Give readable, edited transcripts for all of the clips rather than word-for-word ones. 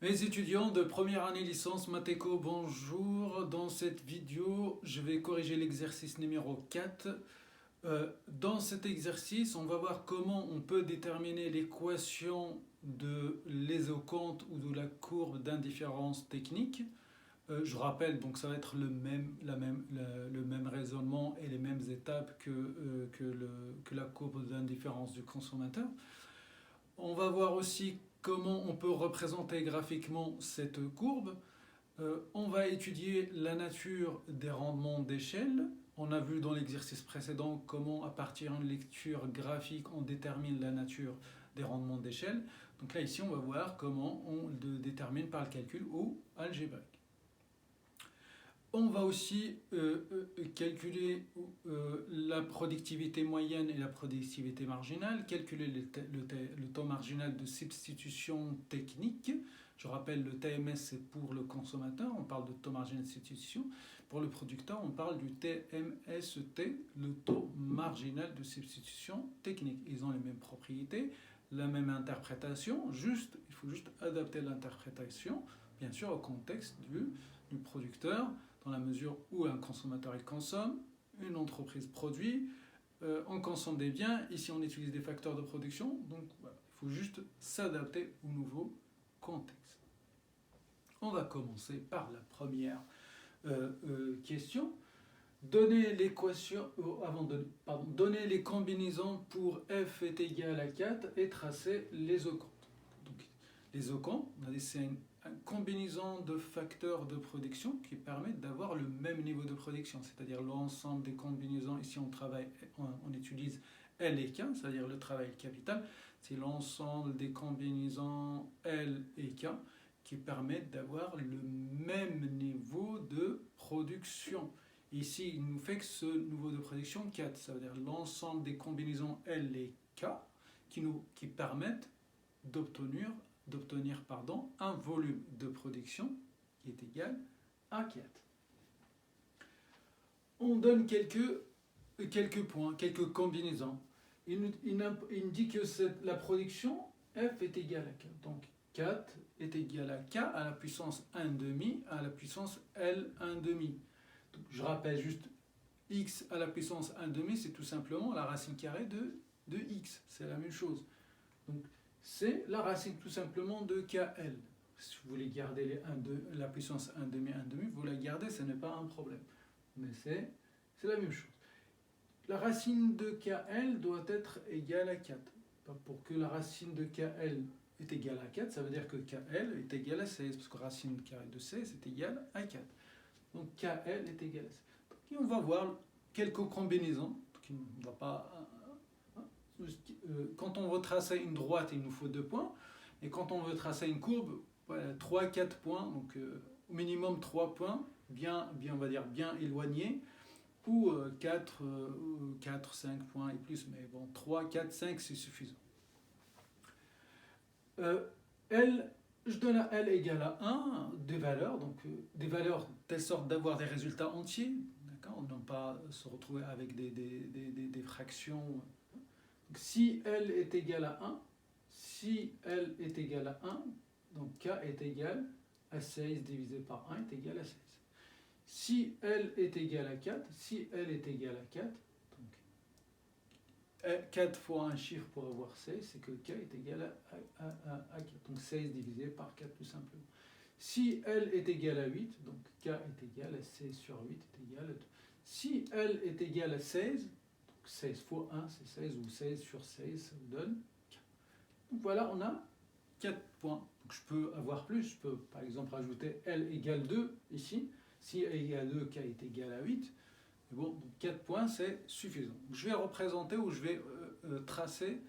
Mes étudiants de première année licence Matéco, bonjour. Dans cette vidéo, je vais corriger l'exercice numéro 4. Dans cet exercice, on va voir comment on peut déterminer l'équation de l'isoconte ou de la courbe d'indifférence technique. Je rappelle, donc ça va être le même raisonnement et les mêmes étapes que la courbe d'indifférence du consommateur. On va voir aussi comment on peut représenter graphiquement cette courbe. On va étudier la nature des rendements d'échelle. On a vu dans l'exercice précédent comment, à partir d'une lecture graphique, on détermine la nature des rendements d'échelle. Donc là, ici, on va voir comment on le détermine par le calcul ou algébrique. On va aussi calculer la productivité moyenne et la productivité marginale, calculer le taux marginal de substitution technique. Je rappelle, le TMS c'est pour le consommateur, on parle de taux marginal de substitution. Pour le producteur, on parle du TMST, le taux marginal de substitution technique. Ils ont les mêmes propriétés, la même interprétation, il faut juste adapter l'interprétation, bien sûr, au contexte du producteur, dans la mesure où un consommateur il consomme, une entreprise produit, on consomme des biens, ici on utilise des facteurs de production, donc voilà, il faut juste s'adapter au nouveau contexte. On va commencer par la première question. Donner l'équation, donner les combinaisons pour f est égal à 4 et tracer l'isoconte. Donc l'isoconte, c'est une combinaison de facteurs de production qui permettent d'avoir le même niveau de production, c'est-à-dire l'ensemble des combinaisons. Ici on utilise L et K, c'est-à-dire le travail capital. C'est l'ensemble des combinaisons L et K qui permettent d'avoir le même niveau de production. Ici, il nous fait que ce niveau de production 4, ça veut dire l'ensemble des combinaisons L et K qui permettent d'obtenir un volume de production qui est égal à 4. On donne quelques points, quelques combinaisons. Il nous dit que la production F est égale à 4. Donc 4 est égal à K à la puissance 1,5 à la puissance L 1,5. Je rappelle juste, x à la puissance 1,5, c'est tout simplement la racine carrée de x. C'est la même chose. Donc, c'est la racine tout simplement de KL. Si vous voulez garder la puissance 1,5, vous la gardez, ce n'est pas un problème. Mais c'est la même chose. La racine de KL doit être égale à 4. Pour que la racine de KL est égale à 4, ça veut dire que KL est égal à 16, parce que racine carrée de 16 est égale à 4. Donc KL est égal à 16. Et on va voir quelques combinaisons. On va pas, quand on veut tracer une droite, il nous faut 2 points. Et quand on veut tracer une courbe, voilà, 3-4 points. Donc au minimum 3 points, on va dire bien éloignés. Ou 4-5 points et plus. Mais bon, 3, 4, 5, c'est suffisant. Je donne à L égale à 1 des valeurs, donc des valeurs telle sorte d'avoir des résultats entiers, d'accord, non pas se retrouver avec des fractions. Donc, si L est égal à 1, donc K est égal à 16 divisé par 1 est égal à 16. Si L est égal à 4, donc 4 fois un chiffre pour avoir 16, c'est que K est égal à 4. Donc 16 divisé par 4 tout simplement. Si L est égal à 8, donc K est égal à 16 sur 8 est égal à 2. Si L est égal à 16, donc 16 fois 1 c'est 16, ou 16 sur 16, ça vous donne K. Donc voilà, on a 4 points. Donc je peux avoir plus, je peux par exemple rajouter L égale 2 ici. Si L égale 2, K est égal à 8. Bon, donc 4 points, c'est suffisant. Je vais représenter ou je vais tracer,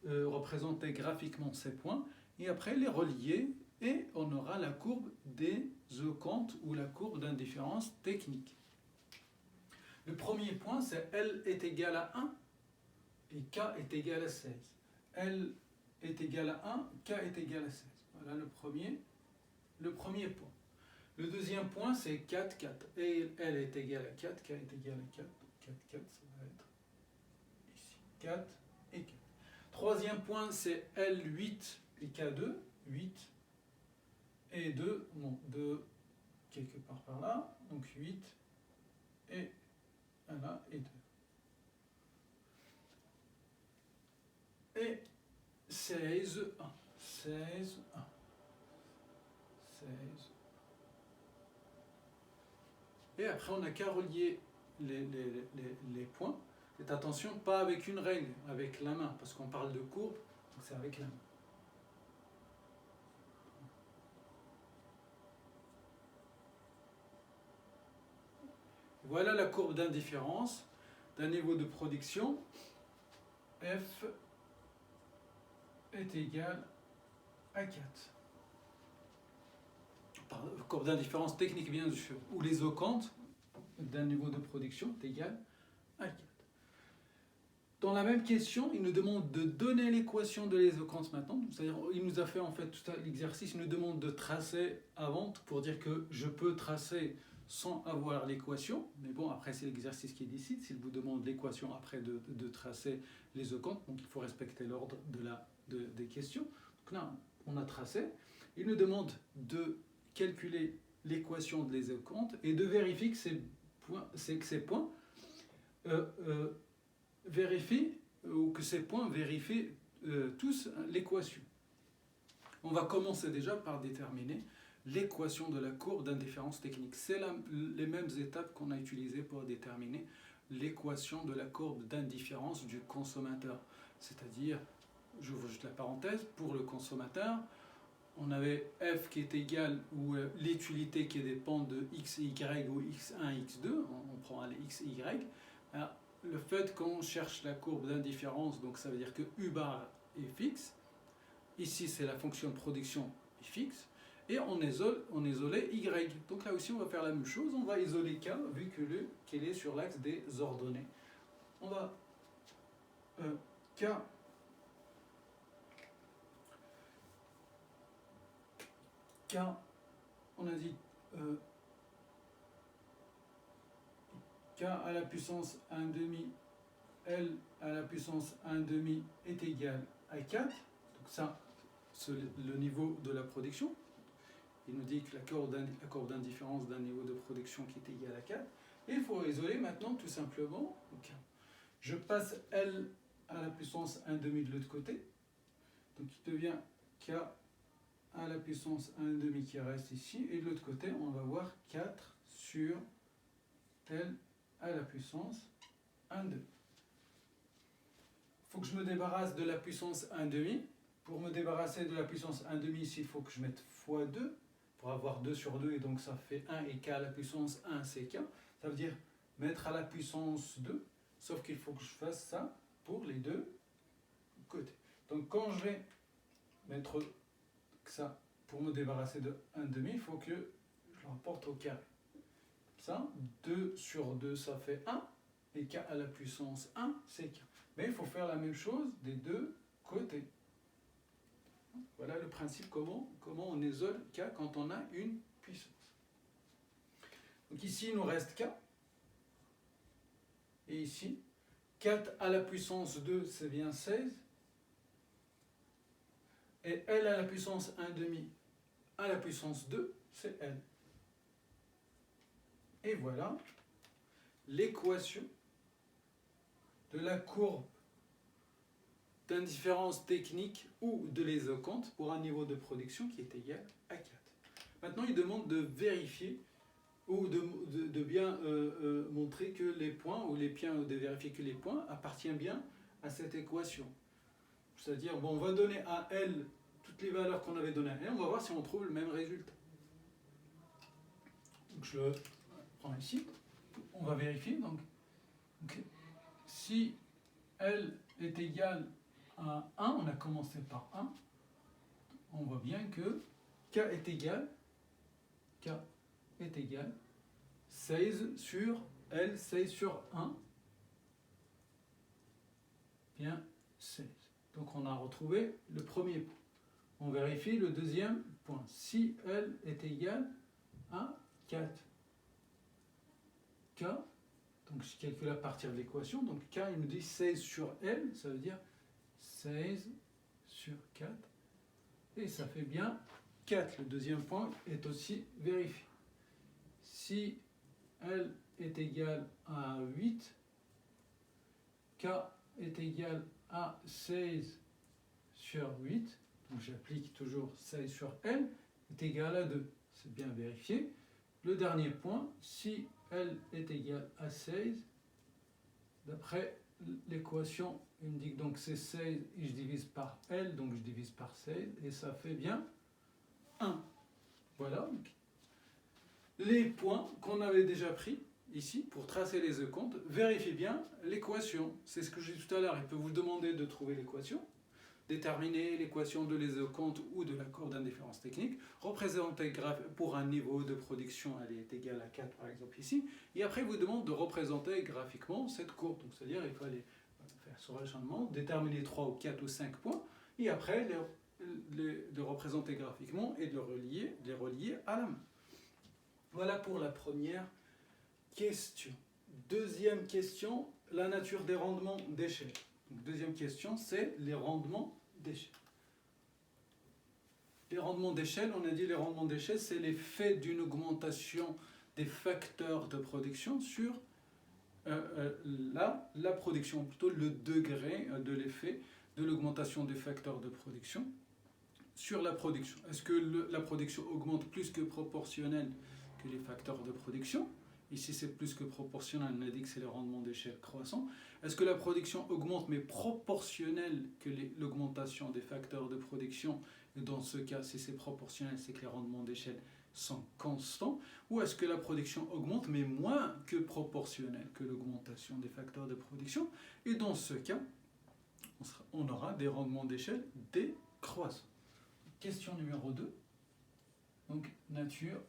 représenter graphiquement ces points et après les relier et on aura la courbe des isocontes ou la courbe d'indifférence technique. Le premier point, c'est L est égal à 1 et K est égal à 16. L est égal à 1, K est égal à 16. Voilà le premier point. Le deuxième point, c'est 4, 4. Et L est égal à 4, K est égal à 4. Donc 4, 4, ça va être ici. 4 et 4. Troisième point, c'est L8 et K2. 8 et 2, non, 2 quelque part par là, donc 8 et 1 là et 2. Et 16, 1, 16, 1, 16. Et après, on n'a qu'à relier les points. Faites attention, pas avec une règle, avec la main, parce qu'on parle de courbe, donc c'est avec la main. Voilà la courbe d'indifférence d'un niveau de production. F est égal à 4. Courbe d'indifférence technique, bien sûr, où les octantes d'un niveau de production est égal à 4. Dans la même question, il nous demande de donner l'équation de l'isocante maintenant. C'est-à-dire, il nous a fait en fait tout l'exercice, il nous demande de tracer avant pour dire que je peux tracer sans avoir l'équation. Mais bon, après, c'est l'exercice qui décide. S'il vous demande l'équation après de tracer l'isocantes, donc il faut respecter l'ordre des questions. Donc là, on a tracé. Il nous demande de calculer l'équation de l'isocantes et de vérifier que ces points vérifient, ou que ces points vérifient tous l'équation. On va commencer déjà par déterminer l'équation de la courbe d'indifférence technique. C'est les mêmes étapes qu'on a utilisées pour déterminer l'équation de la courbe d'indifférence du consommateur. C'est-à-dire, j'ouvre juste la parenthèse, pour le consommateur, on avait f qui est égal, ou l'utilité qui dépend de x, y ou x1, x2, on prend un x, y. Alors, le fait qu'on cherche la courbe d'indifférence, donc ça veut dire que u bar est fixe. Ici, c'est la fonction de production est fixe. Et on isolait y. Donc là aussi, on va faire la même chose. On va isoler k, vu qu'elle est sur l'axe des ordonnées. On va k, on a dit k à la puissance 1 demi, L à la puissance 1 demi est égal à 4. Donc ça, c'est le niveau de la production. Il nous dit que la courbe d'indifférence d'un niveau de production qui est égal à 4. Et il faut isoler maintenant tout simplement. Donc, je passe L à la puissance 1 demi de l'autre côté. Donc il devient K à la puissance 1 demi qui reste ici. Et de l'autre côté, on va voir 4 sur L à la puissance 1 demi. Il faut que je me débarrasse de la puissance 1 demi. Pour me débarrasser de la puissance 1 demi, ici, il faut que je mette x2. Pour avoir 2 sur 2, et donc ça fait 1, et k à la puissance 1, c'est k. Ça veut dire mettre à la puissance 2, sauf qu'il faut que je fasse ça pour les deux côtés. Donc quand je vais mettre ça pour me débarrasser de 1 demi, il faut que je le rapporte au carré. Ça, 2 sur 2, ça fait 1, et k à la puissance 1, c'est k. Mais il faut faire la même chose des deux côtés. Voilà le principe, comment on isole k quand on a une puissance. Donc ici, il nous reste k. Et ici, 4 à la puissance 2, c'est bien 16. Et L à la puissance 1 demi à la puissance 2, c'est L. Et voilà l'équation de la courbe d'indifférence technique ou de l'isocantes pour un niveau de production qui est égal à 4. Maintenant, il demande de vérifier ou de bien montrer que les points, ou de vérifier que les points appartiennent bien à cette équation. C'est-à-dire, bon, on va donner à L toutes les valeurs qu'on avait données à L, on va voir si on trouve le même résultat. Donc je le prends ici, on va vérifier. Donc si L est égal à 1, on a commencé par 1, on voit bien que K est égal 16 sur L, 16 sur 1, bien 16. Donc on a retrouvé le premier point. On vérifie le deuxième point. Si L est égal à 4, K, donc je calcule à partir de l'équation, donc K il nous dit 16 sur L, ça veut dire 16 sur 4, et ça fait bien 4. Le deuxième point est aussi vérifié. Si L est égal à 8, K est égal à 16 sur 8, donc j'applique toujours 16 sur L, est égal à 2. C'est bien vérifié. Le dernier point, si L est égal à 16, d'après l'équation, il me dit que donc c'est 16 et je divise par L, donc je divise par 16 et ça fait bien 1. Voilà. Les points qu'on avait déjà pris ici pour tracer les œcomptes, vérifiez bien l'équation. C'est ce que j'ai dit tout à l'heure. Il peut vous demander de trouver l'équation, déterminer l'équation de l'isocompte ou de la courbe d'indifférence technique, représenter pour un niveau de production, elle est égale à 4 par exemple ici, et après il vous demande de représenter graphiquement cette courbe. Donc c'est-à-dire il faut aller faire sur l'acharnement, déterminer 3 ou 4 ou 5 points, et après les représenter graphiquement et de les relier à la main. Voilà pour la première question. Deuxième question, la nature des rendements d'échelle. Deuxième question, c'est les rendements d'échelle. Les rendements d'échelle, on a dit les rendements d'échelle, c'est l'effet d'une augmentation des facteurs de production sur la production, plutôt le degré de l'effet de l'augmentation des facteurs de production sur la production. Est-ce que la production augmente plus que proportionnel que les facteurs de production? Ici, c'est plus que proportionnel, on a dit que c'est le rendement d'échelle croissant. Est-ce que la production augmente, mais proportionnelle que l'augmentation des facteurs de production? Et dans ce cas, si c'est proportionnel, c'est que les rendements d'échelle sont constants. Ou est-ce que la production augmente, mais moins que proportionnelle que l'augmentation des facteurs de production? Et dans ce cas, on aura des rendements d'échelle décroissants. Question numéro 2. Donc, nature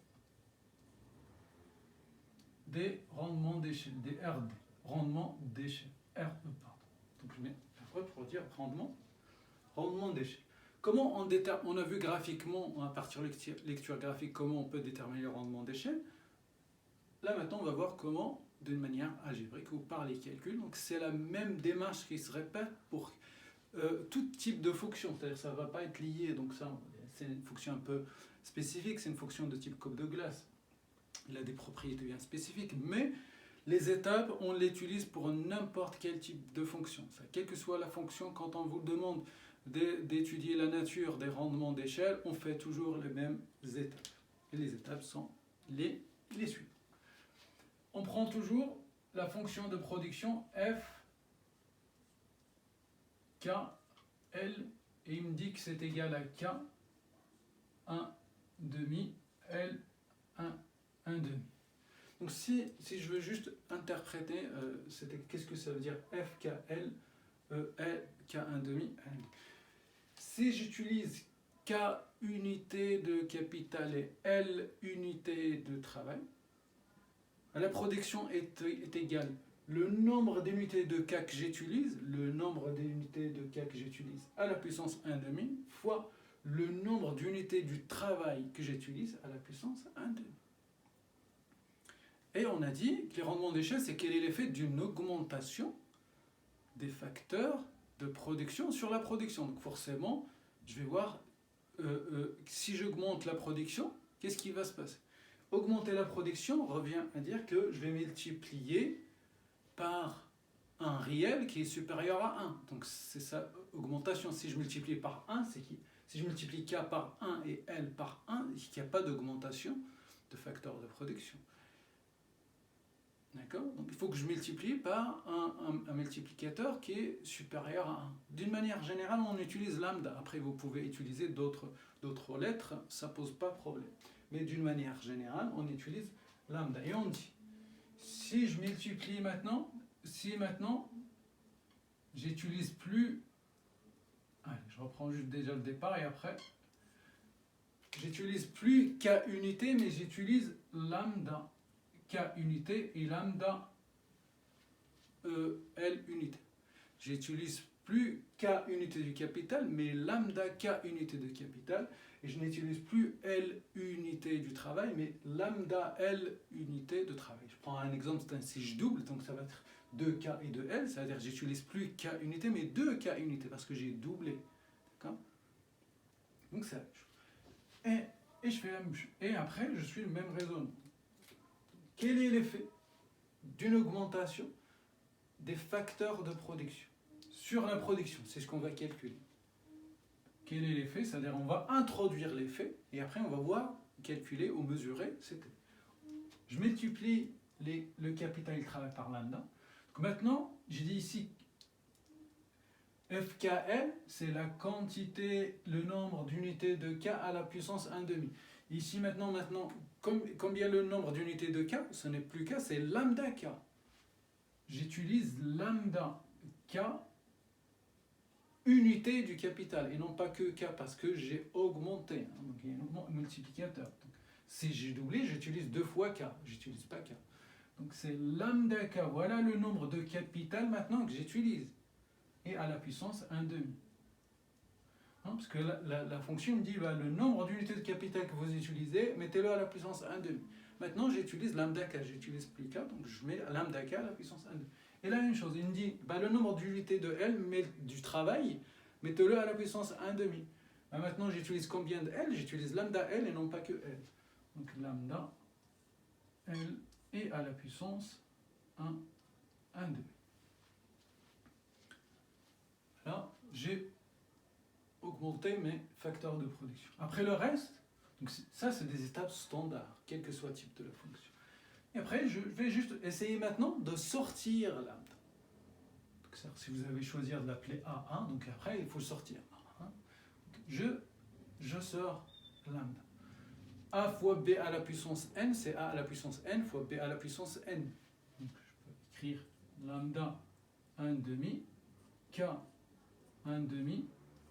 des rendements d'échelle, des RD, rendements d'échelle, RE, pardon. Donc je mets RE pour dire rendement d'échelle. Comment on a vu graphiquement, à partir de lecture graphique, comment on peut déterminer le rendement d'échelle. Là maintenant, on va voir comment, d'une manière algébrique ou par les calculs. Donc c'est la même démarche qui se répète pour tout type de fonction. C'est-à-dire que ça ne va pas être lié, donc ça, c'est une fonction un peu spécifique, c'est une fonction de type cope de glace. Il a des propriétés bien spécifiques, mais les étapes, on les utilise pour n'importe quel type de fonction. Ça, quelle que soit la fonction, quand on vous demande d'étudier la nature des rendements d'échelle, on fait toujours les mêmes étapes. Et les étapes sont les suivantes. On prend toujours la fonction de production f, k, l, et il me dit que c'est égal à k, 1 demi, l, 1 demi. Donc si je veux juste interpréter, qu'est-ce que ça veut dire F, K, L, L, K, 1 demi, L. Si j'utilise K unité de capital et L unité de travail, la production est égale le nombre d'unités de K que j'utilise, à la puissance 1 demi, fois le nombre d'unités du travail que j'utilise à la puissance 1 demi. Et on a dit que les rendements d'échelle, c'est quel est l'effet d'une augmentation des facteurs de production sur la production. Donc forcément, je vais voir, si j'augmente la production, qu'est-ce qui va se passer? Augmenter la production revient à dire que je vais multiplier par un réel qui est supérieur à 1. Donc c'est ça, augmentation. Si je multiplie par 1, c'est qui? Si je multiplie K par 1 et L par 1, il n'y a pas d'augmentation de facteurs de production. D'accord? Donc il faut que je multiplie par un multiplicateur qui est supérieur à 1. D'une manière générale, on utilise lambda. Après, vous pouvez utiliser d'autres lettres, ça ne pose pas de problème. Mais d'une manière générale, on utilise lambda. Et on dit, si je multiplie maintenant, j'utilise plus... Allez, je reprends juste déjà le départ et après... J'utilise plus K unité, mais j'utilise lambda. K unité et lambda L unité. J'utilise plus K unité du capital, mais lambda K unité de capital. Et je n'utilise plus L unité du travail, mais lambda L unité de travail. Je prends un exemple, si je double, donc ça va être 2K et 2L, c'est-à-dire que j'utilise plus K unité, mais 2K unité, parce que j'ai doublé. D'accord? Donc c'est la même chose. Et je fais la même chose. Et après, je suis le même raisonnement. Quel est l'effet d'une augmentation des facteurs de production sur la production? C'est ce qu'on va calculer. Quel est l'effet? C'est-à-dire on va introduire l'effet et après on va voir, calculer ou mesurer cet effet. Je multiplie le capital du travail par lambda. Donc maintenant, j'ai dit ici FKL, c'est la quantité, le nombre d'unités de K à la puissance 1,5. Ici maintenant, combien le nombre d'unités de K? Ce n'est plus K, c'est lambda K. J'utilise lambda K unité du capital et non pas que K parce que j'ai augmenté. Donc il y a un multiplicateur. Donc, si j'ai doublé, j'utilise 2 fois K, j'utilise pas K. Donc c'est lambda K, voilà le nombre de capital maintenant que j'utilise. Et à la puissance 1,5. Parce que la fonction me dit le nombre d'unités de capital que vous utilisez, mettez-le à la puissance 1,5. Maintenant j'utilise lambda K, j'utilise plus K, donc je mets lambda K à la puissance 1,5. Et la même chose, il me dit le nombre d'unités de L, mais du travail, mettez-le à la puissance 1,5. Maintenant j'utilise combien de L? J'utilise lambda L et non pas que L. Donc lambda L est à la puissance 1,5. Là, j'ai augmenté mes facteurs de production. Après le reste, donc ça c'est des étapes standards, quel que soit le type de la fonction. Et après, je vais juste essayer maintenant de sortir lambda. Donc, si vous avez choisi de l'appeler A1, donc après il faut sortir A1. Je sors lambda. A fois B à la puissance n, c'est A à la puissance n fois B à la puissance n. Donc je peux écrire lambda 1,5, K 1,5,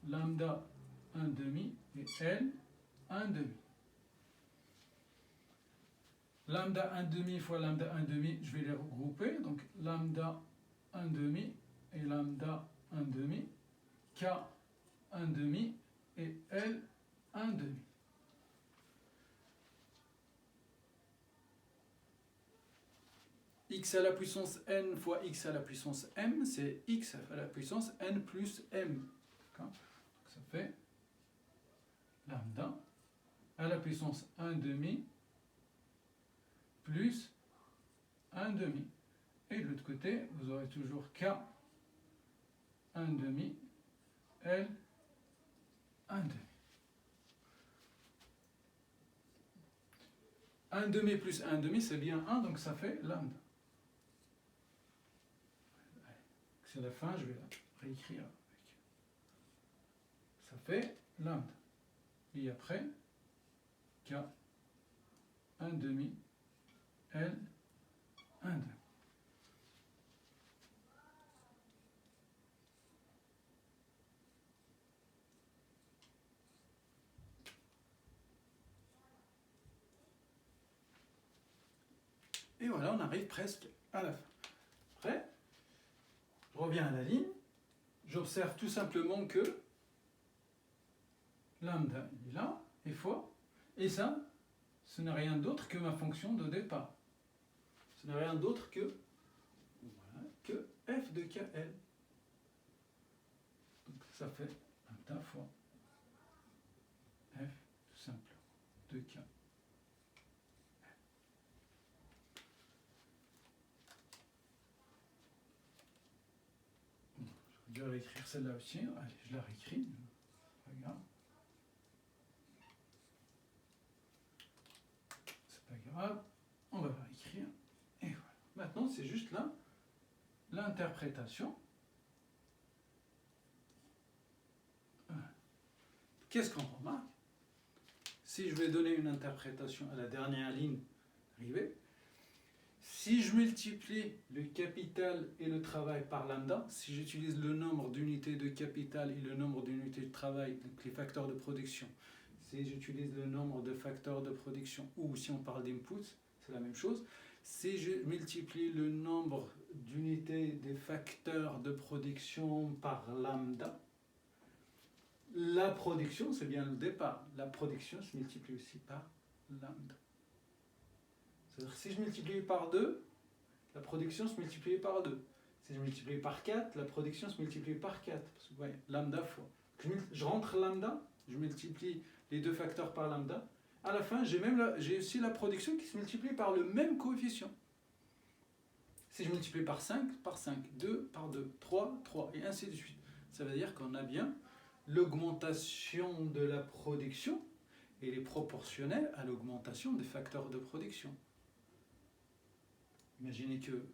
lambda 1,5 et L 1,5. Lambda 1,5 fois lambda 1,5, je vais les regrouper. Donc lambda 1,5 et lambda 1,5, K 1,5 et L 1,5. X à la puissance n fois x à la puissance m, c'est x à la puissance n plus m. Donc ça fait lambda à la puissance 1,5 plus 1,5. Et de l'autre côté, vous aurez toujours K 1,5, L 1,5. 1,5 plus 1,5, c'est bien 1, donc ça fait lambda. C'est la fin, je vais la réécrire. Ça fait lambda. Et après, K 1,5, L 1,5. Et voilà, on arrive presque à la fin. Après, je reviens à la ligne. J'observe tout simplement que lambda est là, et fois, et ça, ce n'est rien d'autre que ma fonction de départ. Ce n'est rien d'autre que, voilà, que f de kl. Donc ça fait lambda fois f tout simplement de k. Je vais réécrire celle-là aussi. Allez, je la réécris. Regarde. C'est pas grave. On va la réécrire. Et voilà. Maintenant, c'est juste là l'interprétation. Qu'est-ce qu'on remarque? Si je vais donner une interprétation à la dernière ligne arrivée, si je multiplie le capital et le travail par lambda, si j'utilise le nombre d'unités de capital et le nombre d'unités de travail, donc les facteurs de production, si j'utilise le nombre de facteurs de production, ou si on parle d'inputs, c'est la même chose. Si je multiplie le nombre d'unités des facteurs de production par lambda, la production, c'est bien le départ. La production se multiplie aussi par lambda. C'est-à-dire si je multiplie par 2, la production se multiplie par 2. Si je multiplie par 4, la production se multiplie par 4. Parce que, ouais, lambda fois. Je rentre lambda, je multiplie les deux facteurs par lambda, à la fin, j'ai aussi la production qui se multiplie par le même coefficient. Si je multiplie par 5, 2 par 2, 3, 3, et ainsi de suite. Ça veut dire qu'on a bien l'augmentation de la production, et elle est proportionnelle à l'augmentation des facteurs de production. Imaginez que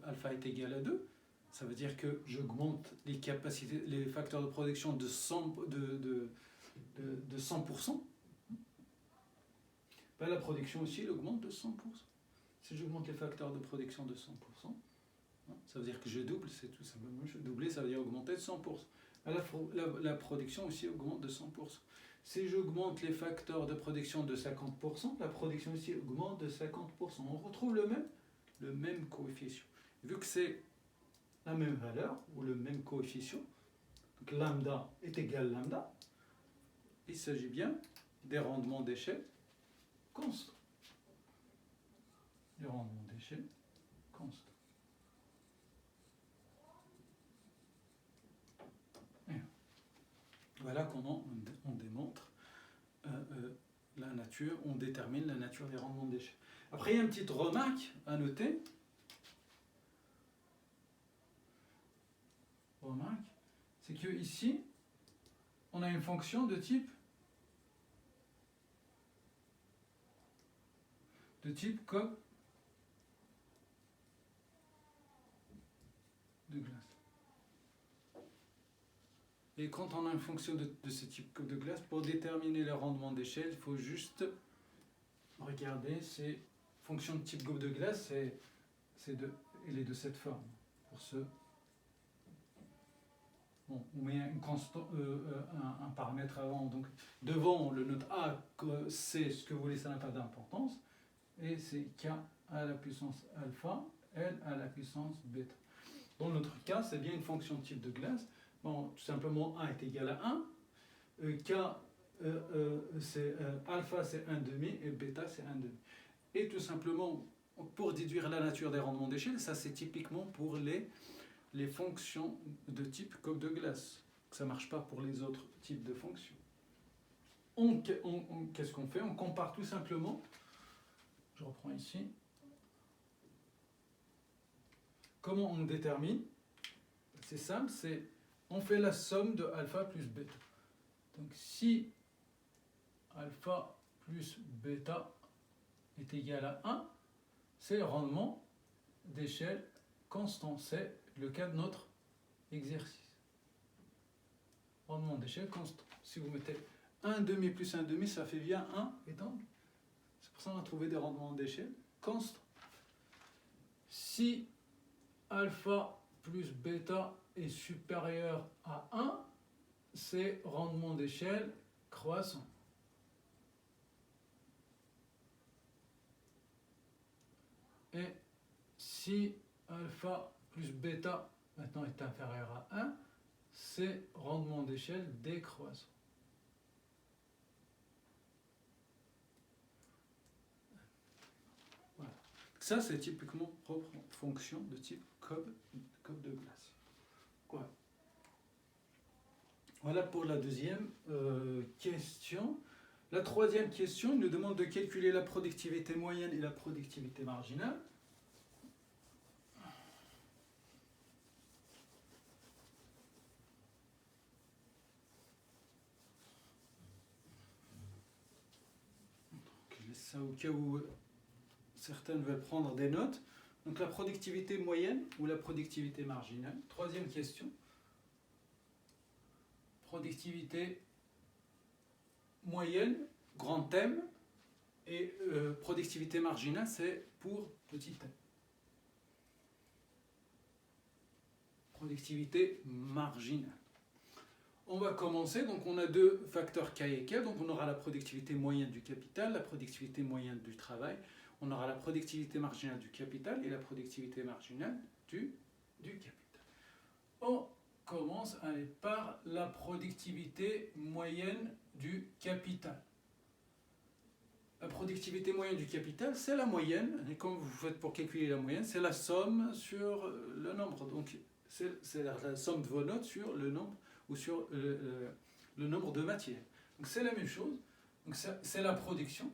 alpha est égal à 2, ça veut dire que j'augmente les capacités, les facteurs de production de 100%. Ben, la production aussi, elle augmente de 100%. Si j'augmente les facteurs de production de 100%, ça veut dire que je double, c'est tout simplement, doubler, ça veut dire augmenter de 100%. La production aussi augmente de 100%. Si j'augmente les facteurs de production de 50%, la production aussi augmente de 50%. On retrouve le même coefficient. Vu que c'est la même valeur, ou le même coefficient, donc lambda est égal à lambda, il s'agit bien des rendements d'échelle constants. Les rendements d'échelle constants. Voilà comment on démontre la nature, on détermine la nature des rendements d'échelle. Après, il y a une petite remarque à noter. Remarque, c'est que ici, on a une fonction de type Cobb de glace. Et quand on a une fonction de ce type Cobb de glace, pour déterminer le rendement d'échelle, il faut juste regarder ces fonctions de type Cobb de glace, elle est de cette forme. Pour ce, bon, on met un paramètre avant, donc devant le note A, c'est ce que vous voulez, ça n'a pas d'importance, et c'est K à la puissance alpha, L à la puissance bêta. Dans notre cas, c'est bien une fonction de type de glace. Bon, tout simplement, A est égal à 1, alpha c'est 1,5 et bêta c'est 1,5. Et tout simplement, pour déduire la nature des rendements d'échelle, ça c'est typiquement pour les fonctions de type Cobb de glace. Ça ne marche pas pour les autres types de fonctions. Qu'est-ce qu'on fait? On compare tout simplement, je reprends ici, comment on détermine? C'est simple, on fait la somme de alpha plus bêta. Donc si alpha plus bêta est égal à 1, c'est le rendement d'échelle constant. C'est le cas de notre exercice. Rendement d'échelle constant. Si vous mettez 1,5 plus 1,5, ça fait bien 1, et donc c'est pour ça qu'on a trouvé des rendements d'échelle constants. Si alpha plus bêta est supérieur à 1, c'est rendement d'échelle croissant. Et si alpha plus bêta maintenant est inférieur à 1, c'est rendement d'échelle décroissant. Voilà. Ça, c'est typiquement propre fonction de type Cobb de glace. Quoi? Voilà pour la deuxième question. La troisième question, il nous demande de calculer la productivité moyenne et la productivité marginale. Je laisse ça au cas où certaines veulent prendre des notes. Donc la productivité moyenne ou la productivité marginale. Troisième question. Productivité moyenne, grand thème, et productivité marginale, c'est pour petit m. Productivité marginale. On va commencer, donc on a deux facteurs K et K, donc on aura la productivité moyenne du capital, la productivité moyenne du travail, on aura la productivité marginale du capital et la productivité marginale du capital. On commence par la productivité moyenne du capital. La productivité moyenne du capital, c'est la moyenne, et comme vous faites pour calculer la moyenne, c'est la somme sur le nombre. Donc c'est la somme de vos notes sur le nombre ou sur le nombre de matières. Donc c'est la même chose. Donc c'est la production.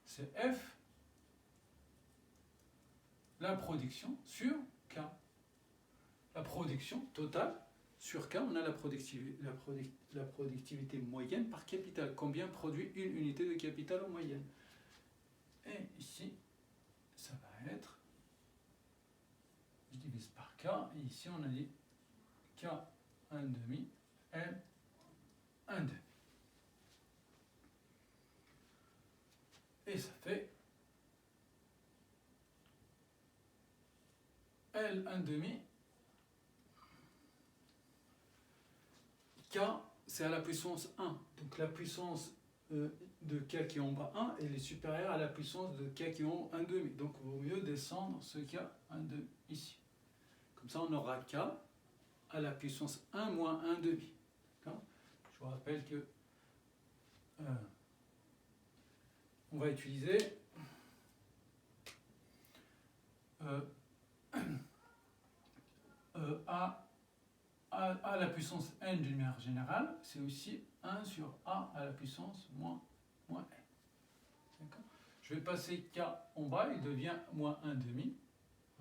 C'est F, la production sur K. La production totale sur K, on a la productivité moyenne par capital. Combien produit une unité de capital en moyenne? Et ici, ça va être, je divise par K, et ici on a dit K 1 demi, L 1 demi. Et ça fait L 1 demi, K c'est à la puissance 1. Donc la puissance de K qui est en bas 1, elle est supérieure à la puissance de K qui est en 1 demi. Donc il vaut mieux descendre ce K 1 demi ici. Comme ça on aura K à la puissance 1 moins 1 demi. Je vous rappelle que on va utiliser A la puissance n d'une manière générale, c'est aussi 1 sur A à la puissance moins n. D'accord ? Je vais passer K en bas, il devient moins 1 demi.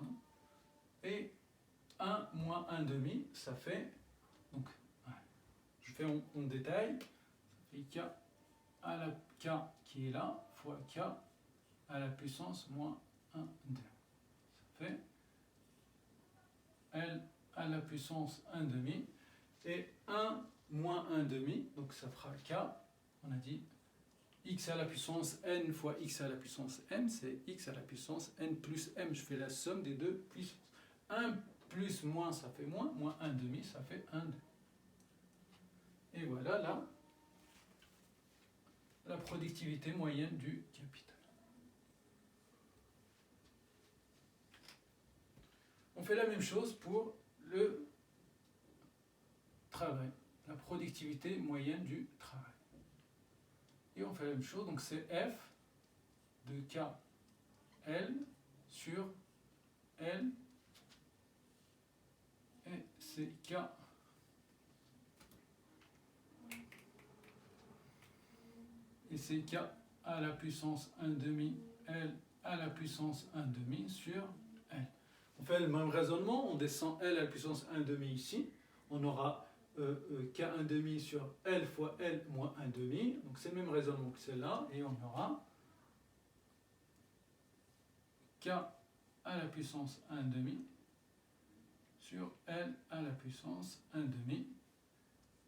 Hein, et 1 moins 1 demi, ça fait, donc, je fais en détail, ça fait K à la K qui est là, fois K à la puissance moins 1 demi. Ça fait L à la puissance 1 demi, et 1 moins 1 demi, donc ça fera K, on a dit x à la puissance n fois x à la puissance m, c'est x à la puissance n plus m, je fais la somme des deux puissances. 1 plus moins, ça fait moins, moins 1 demi, ça fait 1 demi. Et voilà là, la productivité moyenne du capital. On fait la même chose pour le travail, la productivité moyenne du travail. Et on fait la même chose, donc c'est F de K L sur L, et c'est K et c'est K à la puissance 1 demi, L à la puissance 1 demi sur L. On fait le même raisonnement, on descend L à la puissance 1 demi ici, on aura K1 demi sur L fois L moins 1 demi, donc c'est le même raisonnement que celle-là, et on aura K à la puissance 1 demi sur L à la puissance 1 demi,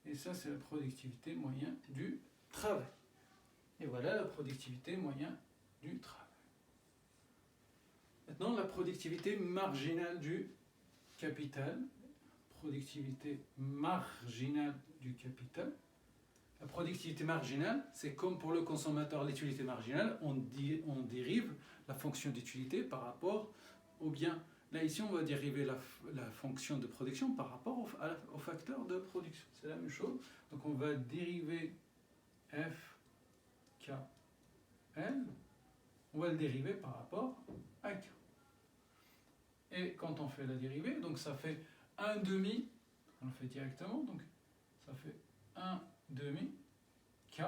et ça c'est la productivité moyenne du travail. Et voilà la productivité moyenne du travail. Maintenant, la productivité marginale du capital. Productivité marginale du capital. La productivité marginale, c'est comme pour le consommateur l'utilité marginale, on dérive la fonction d'utilité par rapport au bien. Là, ici, on va dériver la fonction de production par rapport au facteur de production. C'est la même chose. Donc, on va dériver F, K, L. On va le dériver par rapport à K. Et quand on fait la dérivée, donc ça fait 1 demi, on le fait directement, donc ça fait 1 demi K,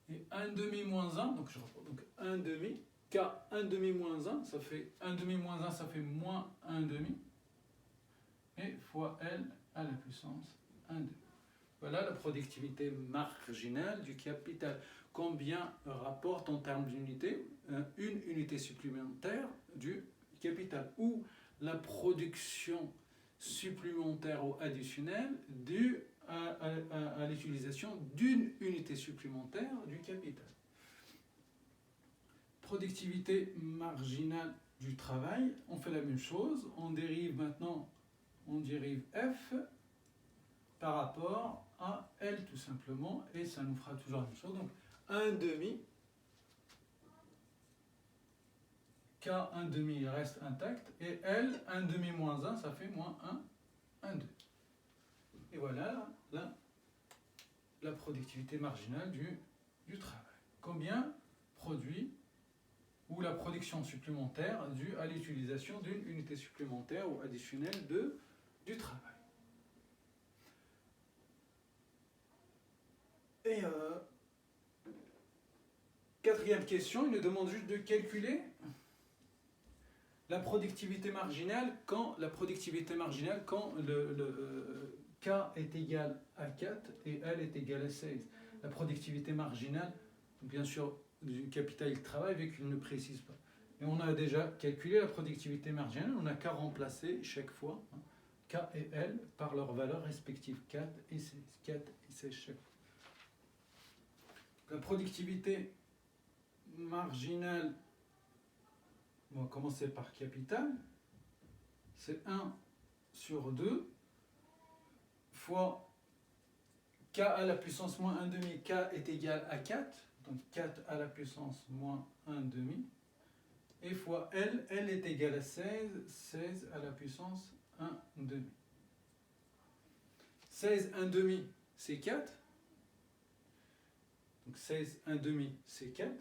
et 1 demi moins 1, donc je reprends, donc 1 demi, K 1 demi moins 1, ça fait 1 demi moins 1, ça fait moins 1 demi, et fois L à la puissance 1 demi. Voilà la productivité marginale du capital. Combien rapporte en termes d'unité une unité supplémentaire du capital, ou la production supplémentaire ou additionnelle due à l'utilisation d'une unité supplémentaire du capital. Productivité marginale du travail, on fait la même chose, on dérive maintenant, on dérive F par rapport à L tout simplement, et ça nous fera toujours la même chose, donc 1 demi, K 1 demi reste intact, et L 1 demi moins 1, ça fait moins 1, 1 2. Et voilà la productivité marginale du travail. Combien produit, ou la production supplémentaire due à l'utilisation d'une unité supplémentaire ou additionnelle du travail. Et quatrième question, il nous demande juste de calculer la productivité marginale quand K est égal à 4 et L est égal à 16. La productivité marginale, bien sûr, du capital et du travail, vu qu'il ne précise pas. Et on a déjà calculé la productivité marginale, on n'a qu'à remplacer chaque fois K et L par leurs valeurs respectives, 4 et 16. 4 et 16 chaque fois. La productivité marginale, on va commencer par capital, c'est 1 sur 2 fois K à la puissance moins 1 demi, K est égal à 4, donc 4 à la puissance moins 1 demi, et fois L, L est égal à 16, 16 à la puissance 1 demi. 16 1 demi, c'est 4, donc 16 1 demi, c'est 4.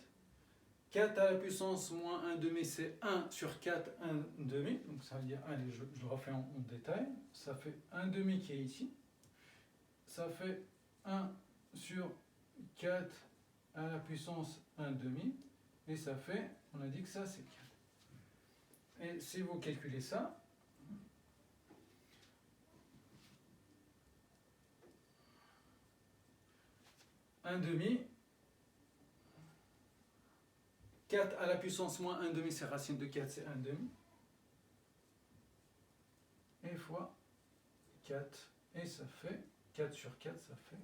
4 à la puissance moins 1 demi, c'est 1 sur 4, 1 demi. Donc ça veut dire, allez, je le refais en détail. Ça fait 1 demi qui est ici. Ça fait 1 sur 4 à la puissance 1 demi. Et ça fait, on a dit que ça c'est 4. Et si vous calculez ça, un demi, 4 à la puissance moins 1 demi, c'est racine de 4, c'est 1 demi. Et fois 4. Et ça fait 4 sur 4, ça fait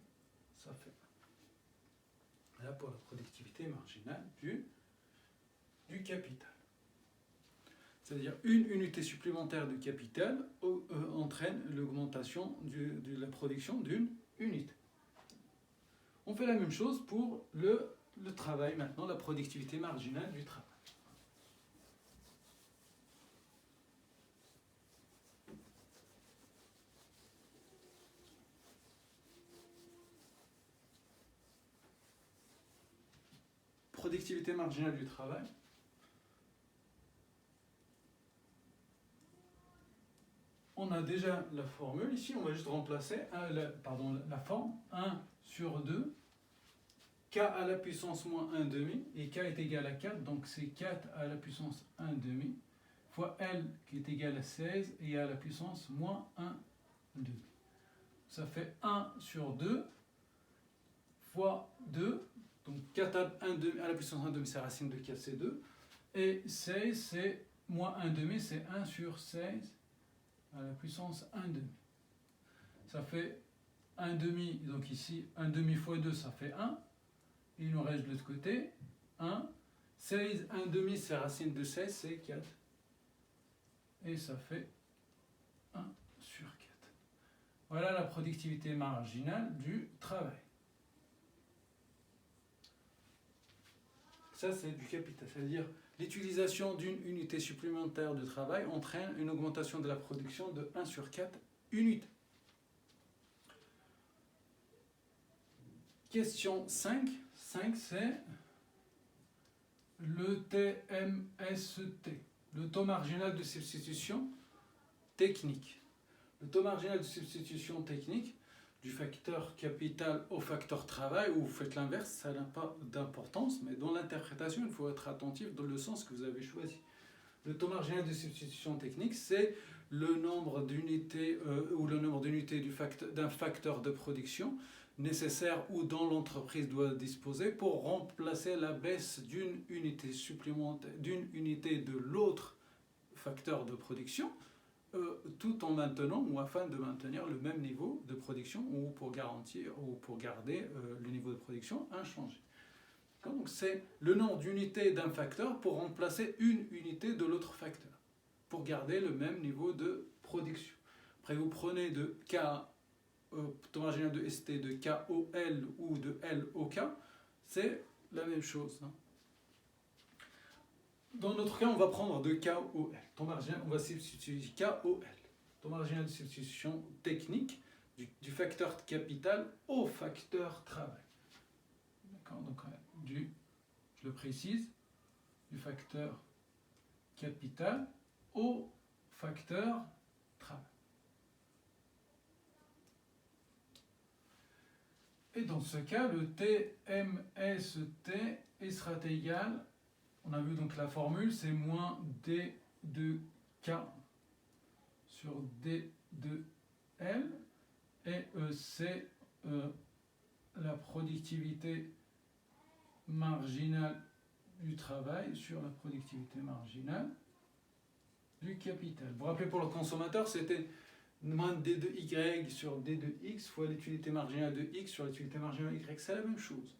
1. Là pour la productivité marginale du capital. C'est-à-dire une unité supplémentaire de capital entraîne l'augmentation de la production d'une unité. On fait la même chose pour le travail maintenant, la productivité marginale du travail. Productivité marginale du travail. On a déjà la formule. Ici, on va juste remplacer la forme 1 sur 2, K à la puissance moins 1 demi, et K est égal à 4, donc c'est 4 à la puissance 1 demi, fois L qui est égal à 16, et à la puissance moins 1 demi. Ça fait 1 sur 2, fois 2, donc 4 à, 1 demi, à la puissance 1 demi, c'est racine de 4, c'est 2, et 16, c'est moins 1 demi, c'est 1 sur 16, à la puissance 1 demi. Ça fait 1 demi, donc ici 1 demi fois 2, ça fait 1. Il nous reste de l'autre côté 1. 16, 1 demi, c'est racine de 16, c'est 4. Et ça fait 1 sur 4. Voilà la productivité marginale du travail. Ça, c'est du capital, c'est-à-dire l'utilisation d'une unité supplémentaire de travail entraîne une augmentation de la production de 1 sur 4 unités. Question 5. 5, c'est le TMST, le taux marginal de substitution technique. Le taux marginal de substitution technique du facteur capital au facteur travail, ou vous faites l'inverse, ça n'a pas d'importance, mais dans l'interprétation, il faut être attentif dans le sens que vous avez choisi. Le taux marginal de substitution technique, c'est le nombre d'unités ou le nombre d'unités d'un facteur de production nécessaire ou dont l'entreprise doit disposer pour remplacer la baisse d'une unité supplémentaire, d'une unité de l'autre facteur de production, tout en maintenant ou afin de maintenir le même niveau de production ou pour garantir ou pour garder le niveau de production inchangé. Donc c'est le nombre d'unités d'un facteur pour remplacer une unité de l'autre facteur, pour garder le même niveau de production. Après vous prenez de K, taux marginal de ST de KOL ou de LOK, c'est la même chose. Dans notre cas, on va prendre de KOL. Taux marginal, on va substituer KOL. Taux marginal de substitution technique du facteur capital au facteur travail. D'accord, donc je le précise, du facteur capital au facteur travail. Et dans ce cas, le TMST sera égal, on a vu donc la formule, c'est moins D de K sur D de L, et c'est la productivité marginale du travail sur la productivité marginale du capital. Vous vous rappelez, pour le consommateur, c'était moins D de Y sur D de X fois l'utilité marginale de X sur l'utilité marginale de Y. C'est la même chose.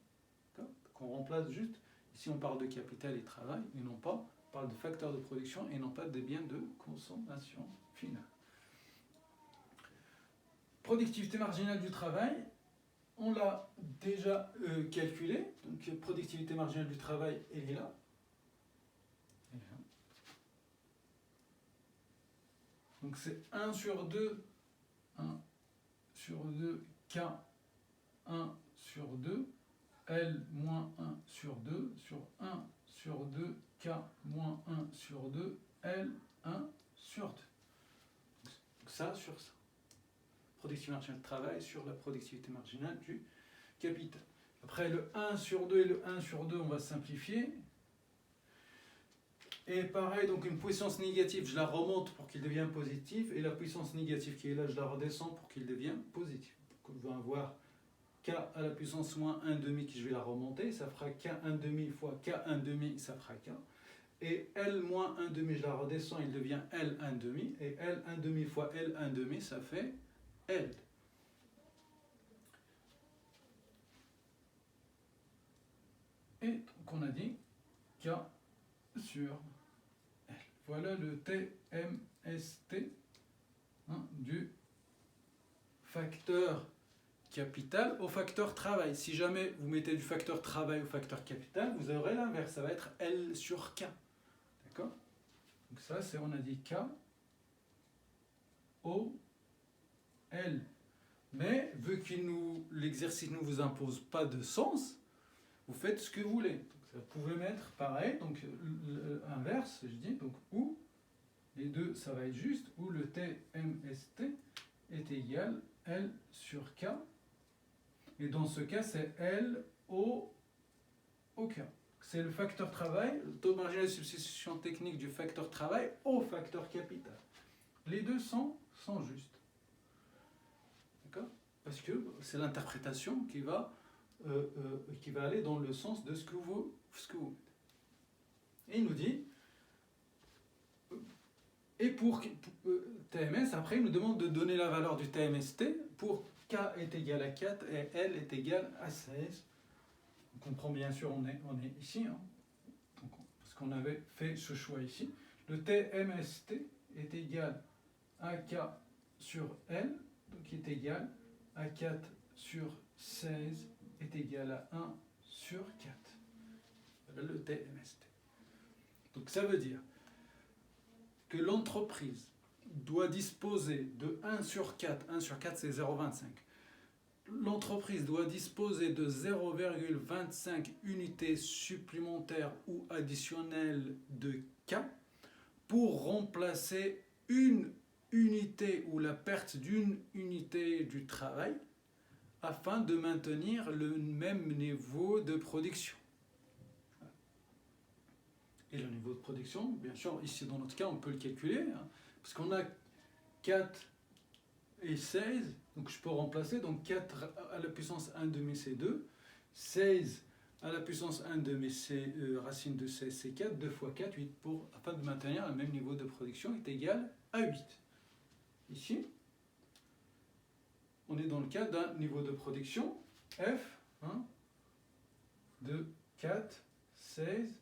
Donc on remplace juste, ici on parle de capital et travail, et non pas, on parle de facteurs de production et non pas des biens de consommation finale. Productivité marginale du travail, on l'a déjà calculé. Donc productivité marginale du travail, elle est là. Donc c'est 1 sur 2, 1 sur 2, K, 1 sur 2, L moins 1 sur 2, sur 1 sur 2, K moins 1 sur 2, L 1 sur 2. Donc ça sur ça. Productivité marginale de travail sur la productivité marginale du capital. Après le 1 sur 2 et le 1 sur 2, on va simplifier. Et pareil, donc une puissance négative, je la remonte pour qu'il devienne positif, et la puissance négative qui est là, je la redescends pour qu'il devienne positif. Donc on va avoir K à la puissance moins 1 demi, qui je vais la remonter, ça fera K 1 demi fois K 1 demi, ça fera K. Et L moins 1 demi, je la redescends, il devient L 1 demi, et L 1 demi fois L 1 demi, ça fait L. Et donc on a dit K sur L. Voilà le TMST du facteur capital au facteur travail. Si jamais vous mettez du facteur travail au facteur capital, vous aurez l'inverse, ça va être L sur K. D'accord? Donc ça, c'est, on a dit K, O, L. Mais vu que l'exercice ne vous impose pas de sens, vous faites ce que vous voulez. Donc, vous pouvez mettre pareil, donc l'inverse, je dis, donc ou, les deux, ça va être juste, ou le TMST est égal L sur K. Et dans ce cas, c'est L au K. C'est le facteur travail, le taux marginal de substitution technique du facteur travail au facteur capital. Les deux sont justes. D'accord? Parce que c'est l'interprétation qui va aller dans le sens de ce que vous mettez. Et il nous dit, et pour TMS, après il nous demande de donner la valeur du TMST pour K est égal à 4 et L est égal à 16. On comprend bien sûr, on est ici, hein, parce qu'on avait fait ce choix ici. Le TMST est égal à K sur L, donc qui est égal à 4 sur 16 est égal à 1 sur 4. Voilà le TMST. Donc ça veut dire que l'entreprise doit disposer de 1 sur 4 c'est 0,25. L'entreprise doit disposer de 0,25 unités supplémentaires ou additionnelles de K pour remplacer une unité ou la perte d'une unité du travail afin de maintenir le même niveau de production. Et le niveau de production, bien sûr, ici dans notre cas, on peut le calculer, hein, parce qu'on a 4 et 16, donc je peux remplacer, donc 4 à la puissance 1 demi c'est 2, 16 à la puissance 1 demi c'est racine de 16 c'est 4, 2 fois 4, 8, afin de maintenir le même niveau de production est égal à 8. Ici, on est dans le cas d'un niveau de production F, hein, de 4, 16,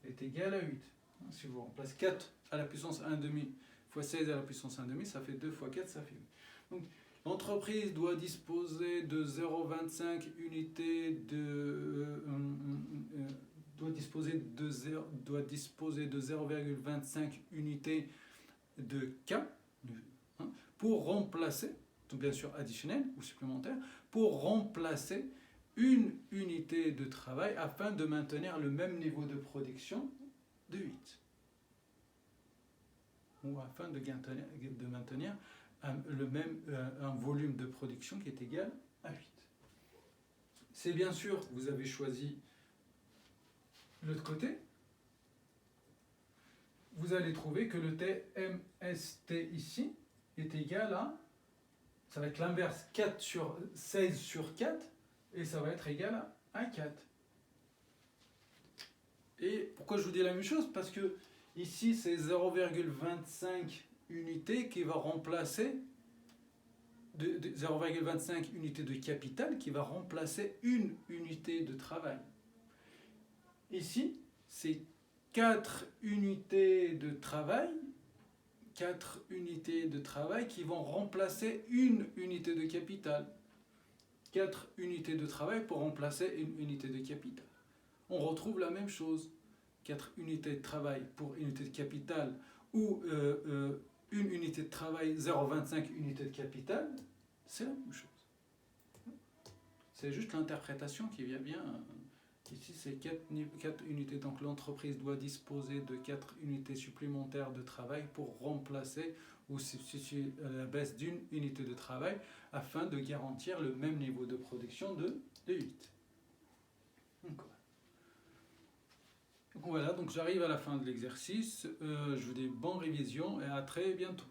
est égal à 8. Si vous remplacez 4 à la puissance 1 demi fois 16 à la puissance 1 demi, ça fait 2 fois 4, ça fait 8. Donc, l'entreprise doit disposer de 0,25 unités doit disposer de 0,25 unités de K, hein, pour remplacer, donc bien sûr additionnel ou supplémentaire, pour remplacer une unité de travail afin de maintenir le même niveau de production de 8. Ou afin de maintenir un volume de production qui est égal à 8. c'est bien sûr, vous avez choisi l'autre côté, vous allez trouver que le TMST ici est égal à, ça va être l'inverse, 16 sur 4, et ça va être égal à 4. Et pourquoi je vous dis la même chose? Parce que ici, c'est 0,25 unités qui va remplacer, 0,25 unités de capital qui va remplacer une unité de travail. Ici, c'est 4 unités de travail, 4 unités de travail qui vont remplacer une unité de capital. 4 unités de travail pour remplacer une unité de capital. On retrouve la même chose. 4 unités de travail pour unité de capital ou une unité de travail 0,25 unités de capital, c'est la même chose. C'est juste l'interprétation qui vient bien. Ici, c'est 4 unités. Donc, l'entreprise doit disposer de 4 unités supplémentaires de travail pour remplacer ou substituer la baisse d'une unité de travail afin de garantir le même niveau de production de 8. Donc voilà, donc j'arrive à la fin de l'exercice. Je vous dis bonne révision et à très bientôt.